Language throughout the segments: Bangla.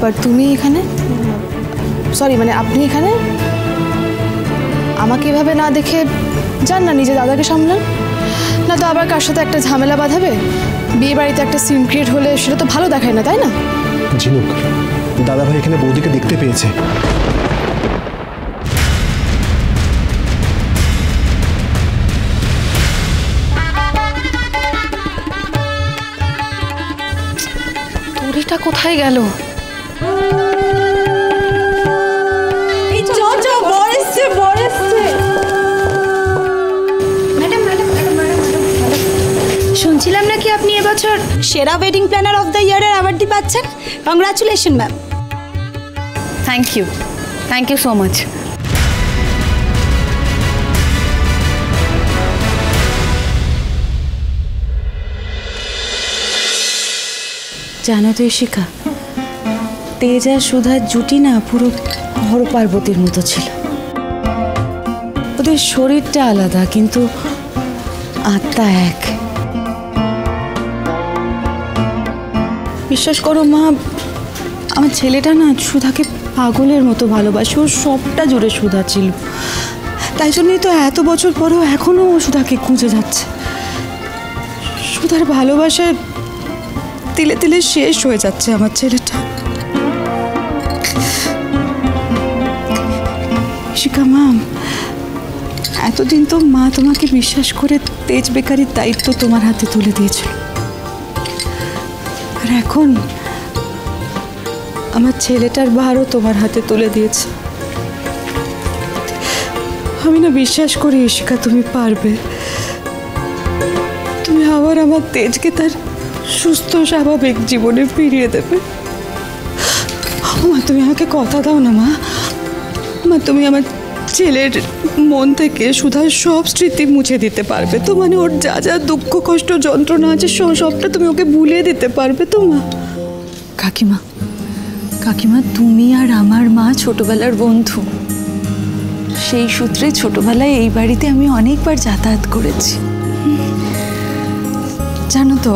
ব্যাপার, তুমি এখানে? সরি, মানে আপনি এখানে? আমাকে এভাবে না দেখে যান না, নিজে দাদাকে সামলান। না তো আবার কার সাথে একটা ঝামেলা বাঁধাবে। বিয়ে বাড়িতে একটা সিন ক্রিয়েট হলে সেটা তো ভালো দেখায় না, তাই না? ঝিনুক, দাদা ভাই এখানে বৌদিকে দেখতে পেয়েছে। তোরিটা কোথায় গেল? শুনছিলাম নাকি আপনি এবছর সেরা ওয়েডিং প্ল্যানার অফ দ্য ইয়ারের অ্যাওয়ার্ডটি পাচ্ছেন। Congratulation ma'am. Thank you so much. জানো তো ইশিকা, তেজ আর সুধার জুটি না পুরো হর পার্বতীর মতো ছিল। ওদের শরীরটা আলাদা কিন্তু আত্মা এক। বিশ্বাস করো মা, আমার ছেলেটা না সুধাকে পাগলের মতো ভালোবাসে। ওর সবটা জুড়ে সুধা ছিল। তাই জন্যই তো এত বছর পরেও এখনো ও সুধাকে খুঁজে যাচ্ছে। সুধার ভালোবাসায় তিলে তিলে শেষ হয়ে যাচ্ছে আমার ছেলেটা। শিখা মা, এতদিন তো মা তোমাকে বিশ্বাস করে তেজ বেকারির দায়িত্ব তোমার হাতে তুলে দিয়েছিল, আর এখন আমার ছেলেটার ভারও তোমার হাতে তুলে দিয়েছে। আমি না বিশ্বাস করি ইশিকা তুমি পারবে। তুমি আবার আমার তেজকে তার সুস্থ স্বাভাবিক জীবনে ফিরিয়ে দেবে। মা তুমি আমাকে কথা দাও না মা। মা তুমি আমার ছেলের মন থেকে সুধার সব স্মৃতি মুছে দিতে পারবে তো? মানে ওর যা যা দুঃখ কষ্ট যন্ত্রণা আছে সবটা তুমি ওকে ভুলিয়ে দিতে পারবে তো মা? কাকিমা, কাকিমা তুমি আর আমার মা ছোটবেলার বন্ধু। সেই সূত্রে ছোটবেলায় এই বাড়িতে আমি অনেকবার যাতায়াত করেছি। জানো তো,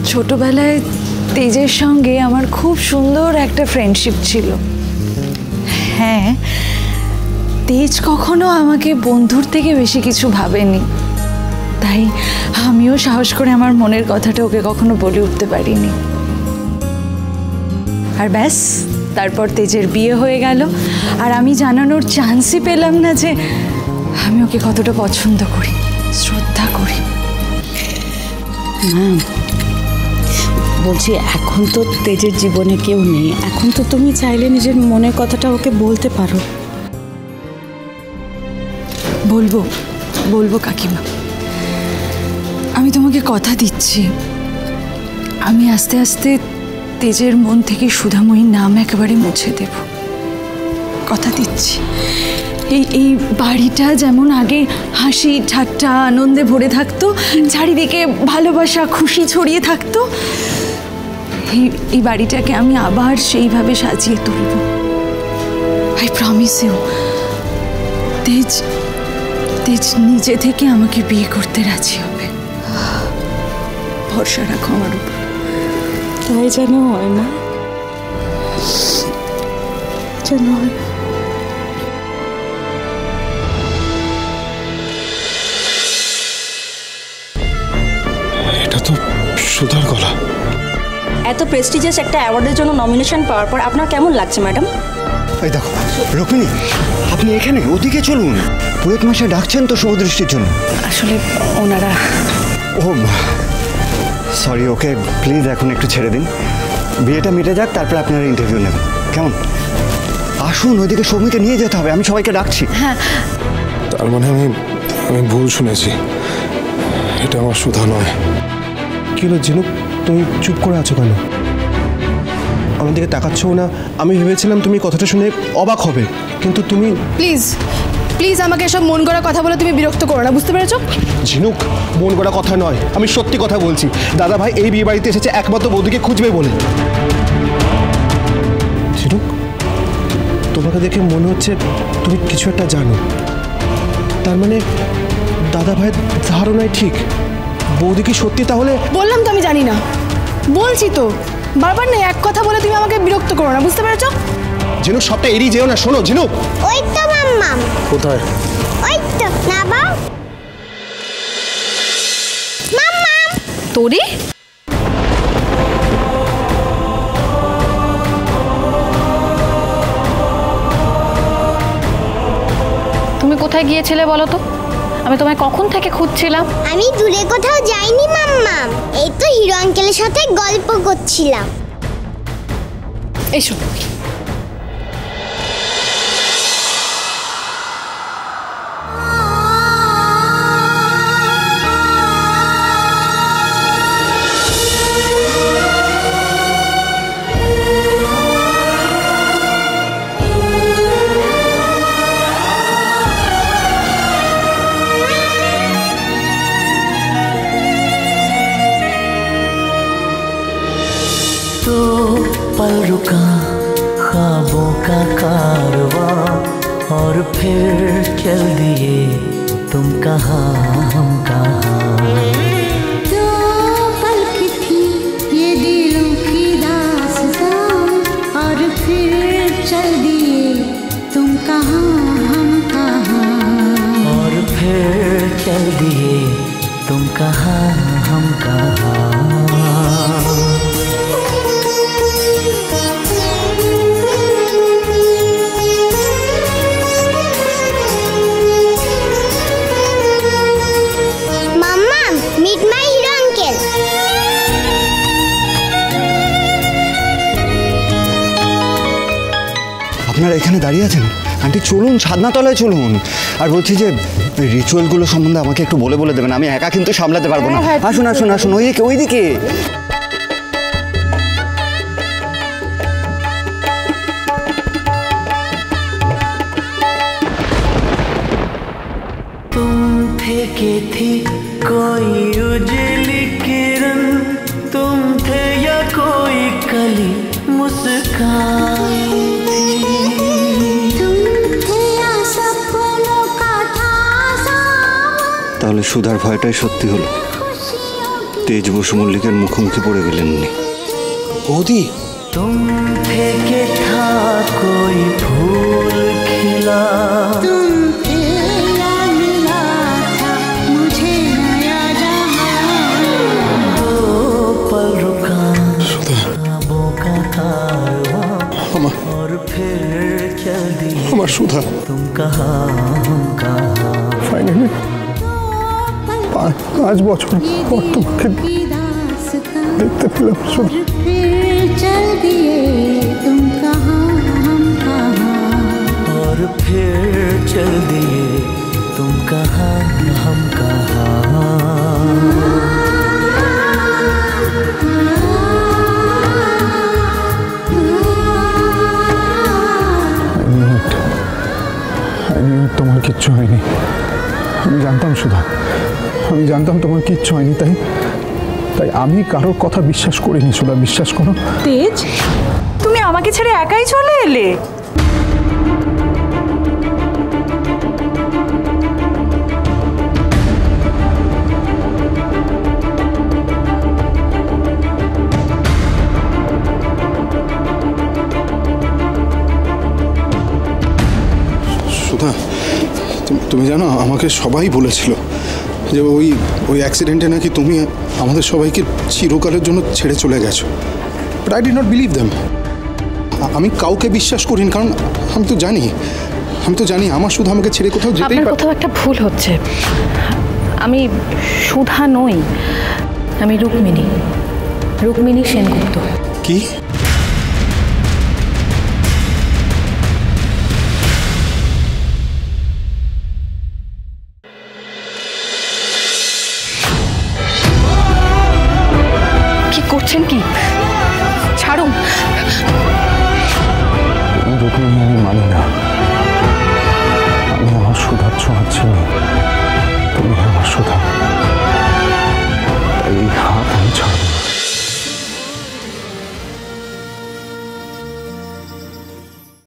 ছোটবেলায় তেজের সঙ্গে আমার খুব সুন্দর একটা ফ্রেন্ডশিপ ছিল। হ্যাঁ, তেজ কখনো আমাকে বন্ধুর থেকে বেশি কিছু ভাবেনি, তাই আমিও সাহস করে আমার মনের কথাটা ওকে কখনো বলে উঠতে পারিনি। আর ব্যাস, তারপর তেজের বিয়ে হয়ে গেল, আর আমি জানানোর চান্সই পেলাম না যে আমি ওকে কতটা পছন্দ করি, শ্রদ্ধা করি। মা বলছি, এখন তো তেজের জীবনে কেউ নেই, এখন তো তুমি চাইলে নিজের মনের কথাটা ওকে বলতে পারো। বলবো বলবো কাকিমা, আমি তোমাকে কথা দিচ্ছি, আমি আস্তে আস্তে তেজের মন থেকে সুধাময়ীর নাম একেবারে মুছে দেব। কথা দিচ্ছি। এই বাড়িটা যেমন আগে হাসি ঠাট্টা আনন্দে ভরে থাকতো, চারিদিকে ভালোবাসা খুশি ছড়িয়ে থাকতো, এই বাড়িটাকে আমি আবার সেইভাবে সাজিয়ে তুলব। I promise you. তেজ তেজ নিজে থেকে আমাকে বিয়ে করতে রাজি হবে। ভরসা রাখো আমার উপর। তাই যেন হয় না, যেন হয়। এটা তো সুধার গলা। এত প্রেস্টিজিয়াস একটা অ্যাওয়ার্ডের জন্য নমিনেশন পাওয়ার পর আপনার কেমন লাগছে ম্যাডাম? এই দেখো রুক্মিণী, আপনি এখানে, ওদিকে চলুন। পুরোহিত মশাই ডাকছেন তো শুভদৃষ্টির জন্য। আসলে ওনারা, ও সরি, ওকে প্লিজ এখন একটু ছেড়ে দিন, বিয়েটা মিটে যাক, তারপরে আপনারা ইন্টারভিউ নেবেন, কেমন? আসুন, ওইদিকে সৌমিকে নিয়ে যেতে হবে, আমি সবাইকে ডাকছি। হ্যাঁ। তার মানে আমি ভুল শুনেছি, এটা আমার সুধা নয়। কি হলো ঝিনুক, তুমি চুপ করে আছো কেন? আমার দিকে তাকাচ্ছও না। আমি ভেবেছিলাম তুমি কথাটা শুনে অবাক হবে, কিন্তু তুমি... প্লিজ প্লিজ আমাকে এসব মন গড়া কথা বলে তুমি বিরক্ত করো না, বুঝতে পেরেছো? ঝিনুক, মন গড়া কথা নয়, আমি সত্যি কথা বলছি। দাদা ভাই এই বিয়ে বাড়িতে এসেছে একমাত্র বৌদিকে খুঁজবে বলে। ঝিনুক, তোমাকে দেখে মনে হচ্ছে তুমি কিছু একটা জানো। তার মানে দাদা ভাইয়ের ধারণাই ঠিক। বৌদি কি সত্যি তাহলে? বললাম তো আমি জানি না, বলছি তো বারবার না এক কথা বলে তুমি আমাকে বিরক্ত করো না, বুঝতে পেরেছো? ঝিনুক সবটা এড়িয়ে যেও না, শোনো ঝিনুক। ওই তো মাম্মাম, কোথায়? ওই তো না বা মাম্মাম। তোরে তুমি কোথায় গিয়েছিলে বলো তো? আমি তোমায় কখন থেকে খুঁজছিলাম। আমি দূরে কোথাও যাইনি মাম্মাম, এই তো হিরো আঙ্কেলের সাথে গল্প করছিলাম। এসো। तो पल रुका ख्वाबों का कारवां और फिर चल दिए तुम कहाँ हम कहाँ। तो पल की थी ये दिलों की दास्तां और फिर चल दिए तुम कहाँ हम कहाँ। और फिर चल दिए तुम कहाँ हम कहाँ। মাম্মাম, মিট মাই হিরো আঙ্কেল। আপনারা এখানে দাঁড়িয়ে আছেন? আন্টি চলুন, ছাদনাতলায় চলুন। আর বলছি যে রিচুয়ালগুলো সম্বন্ধে আমাকে একটু বলে বলে দেবেন, আমি একা কিন্তু সামলাতে পারবো না। আসুন আসুন আসুন, ওইদিকে ওইদিকে। तुम थे के थी कोई उजली किरण, तुम थे या कोई कली मुस्काई थी। तुम थे या सपनों का ताज़ा তাহলে সুধার ভয়টাই সত্যি হলো, তেজ বসু মল্লিকের মুখোমুখি পড়ে গেলেননি। বৌদি, तुम थे के था कोई फूल खिला, तुम थे या मिला था मुझे नया जहां। दो पल रुका ख्वाबों का कारवां আমার और फिर चल दिए আমার सुधा तुम कहाँ हम कहाँ। ফাইনালি 5 বছর পর তোমাকে দেখতে পেলাম সুধা। फिर चल दिए तुम कहाँ हम कहाँ। और फिर चल दिए तुम कहाँ हम कहाँ। তোমার কিচ্ছু হয়নি, আমি জানতাম সুধা, আমি জানতাম তোমার কিচ্ছু হয়নি। তাই তাই আমি কারোর কথা বিশ্বাস করিনি সুধা, বিশ্বাস করো। তেজ, তুমি আমাকে ছেড়ে একাই চলে এলে? সুধা, তুমি জানো আমাকে সবাই বলেছিল যে ওই অ্যাক্সিডেন্টে নাকি তুমি আমাদের সবাইকে চিরকালের জন্য ছেড়ে চলে গেছো। But I did not believe them. আমি কাউকে বিশ্বাস করিনি, কারণ আমি তো জানি আমার সুধা আমাকে ছেড়ে কোথাও যেতেই আপনার পারে। কোথাও একটা ভুল হচ্ছে। আমি সুধা নই, আমি রুক্মিণী সেনগুপ্ত। কি? কি করছেন কি? ছাড়ুন। রুক্মিণী আমি মানি না।